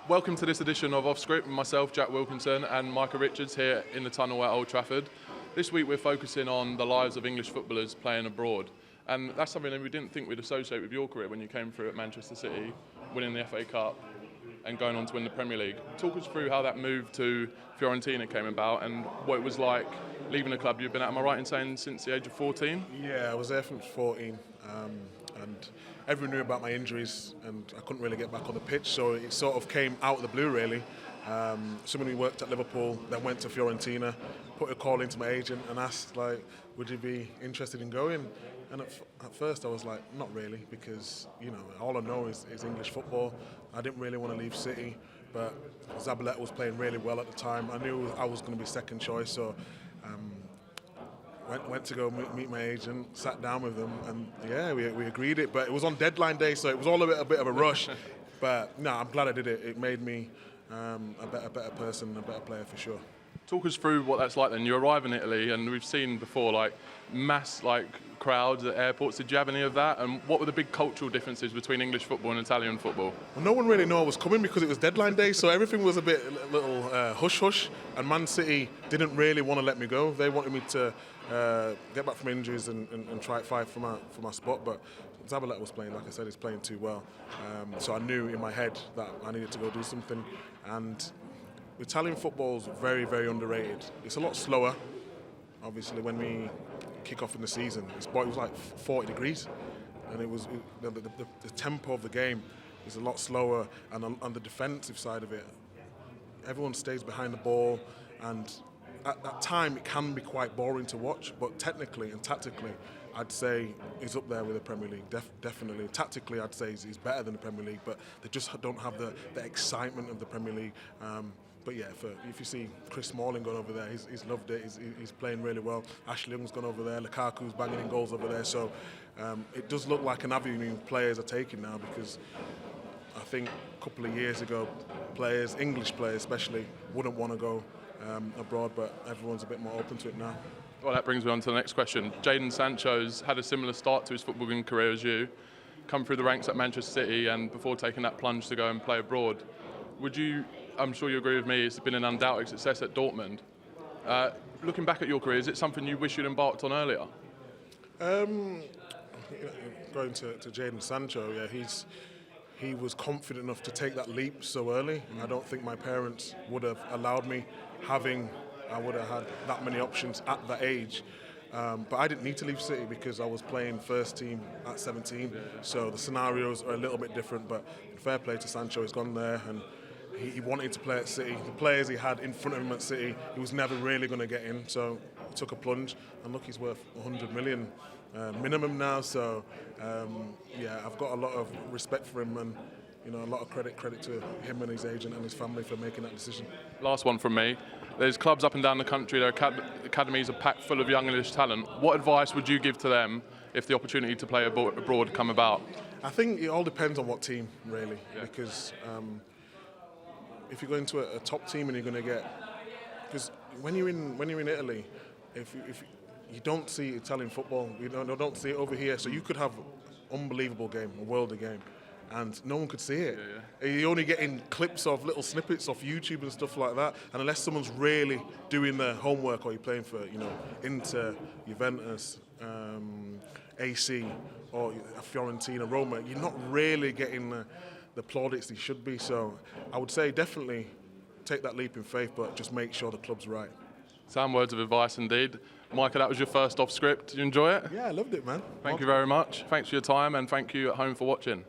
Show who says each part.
Speaker 1: Welcome to this edition of Off Script with myself, Jack Wilkinson, and Micah Richards here in the tunnel at Old Trafford. This week we're focusing on the lives of English footballers playing abroad. And that's something that we didn't think we'd associate with your career when you came through at Manchester City, winning the FA Cup and going on to win the Premier League. Talk us through how that move to Fiorentina came about and what it was like leaving the club you've been at, am I right in saying, since the age of 14?
Speaker 2: Yeah, I was there from 14, and everyone knew about my injuries and I couldn't really get back on the pitch, so it sort of came out of the blue really. Someone who worked at Liverpool then went to Fiorentina, put a call into my agent and asked, like, would you be interested in going? And at first I was like, not really, because all I know is English football. I didn't really want to leave City, but Zabaleta was playing really well at the time. I knew I was going to be second choice, so went to go meet my agent, sat down with them, and yeah, we agreed it. But it was on deadline day, so it was all a bit of a rush. But no, I'm glad I did it. It made me a better person, a better player for sure.
Speaker 1: Talk us through what that's like then. You arrive in Italy, and we've seen before mass crowds at airports. Did you have any of that? And what were the big cultural differences between English football and Italian football?
Speaker 2: Well, no one really knew I was coming because it was deadline day, so everything was a little hush-hush. And Man City didn't really want to let me go. They wanted me to get back from injuries and try to fight for my spot. But Zabaleta was playing, like I said, he's playing too well. So I knew in my head that I needed to go do something. And Italian football is very, very underrated. It's a lot slower, obviously, when we kick off in the season. It was like 40 degrees, and the tempo of the game is a lot slower, and on the defensive side of it, everyone stays behind the ball, and at that time it can be quite boring to watch, but technically and tactically I'd say he's up there with the Premier League, definitely. Tactically I'd say he's better than the Premier League, but they just don't have the excitement of the Premier League. But yeah, if you see Chris Smalling gone over there, he's loved it. He's playing really well. Ashley Young's gone over there. Lukaku's banging in goals over there. So it does look like an avenue players are taking now, because I think a couple of years ago, English players especially, wouldn't want to go abroad, but everyone's a bit more open to it now.
Speaker 1: Well, that brings me on to the next question. Jadon Sancho's had a similar start to his footballing career as you, come through the ranks at Manchester City, and before taking that plunge to go and play abroad. I'm sure you agree with me, it's been an undoubted success at Dortmund. Looking back at your career, is it something you wish you'd embarked on earlier?
Speaker 2: Going to Jadon Sancho, yeah, he was confident enough to take that leap so early. I don't think my parents would have allowed me I would have had that many options at that age. But I didn't need to leave City because I was playing first team at 17. So the scenarios are a little bit different, but fair play to Sancho, he's gone there and he wanted to play at City. The players he had in front of him at City, he was never really going to get in, so he took a plunge, and look, he's worth 100 million minimum now. So yeah, I've got a lot of respect for him, and a lot of credit to him and his agent and his family for making that decision.
Speaker 1: Last one from me. There's clubs up and down the country, their academies are packed full of young English talent. What advice would you give to them if the opportunity to play abroad come about?
Speaker 2: I think it all depends on what team, really, because if you're going to a top team and you're going to get, because when you're in Italy, if you don't see Italian football, you don't see it over here, so you could have unbelievable game, a worldie game, and no one could see it. You're only getting clips of little snippets off YouTube and stuff like that, and unless someone's really doing their homework, or you're playing for Inter, Juventus, AC, or Fiorentina, Roma, you're not really getting the plaudits they should be. So I would say definitely take that leap in faith, but just make sure the club's right.
Speaker 1: Sound words of advice indeed. Micah, that was your first off script. Did you enjoy it?
Speaker 2: Yeah, I loved it, man.
Speaker 1: Thank you very much. Thanks for your time, and thank you at home for watching.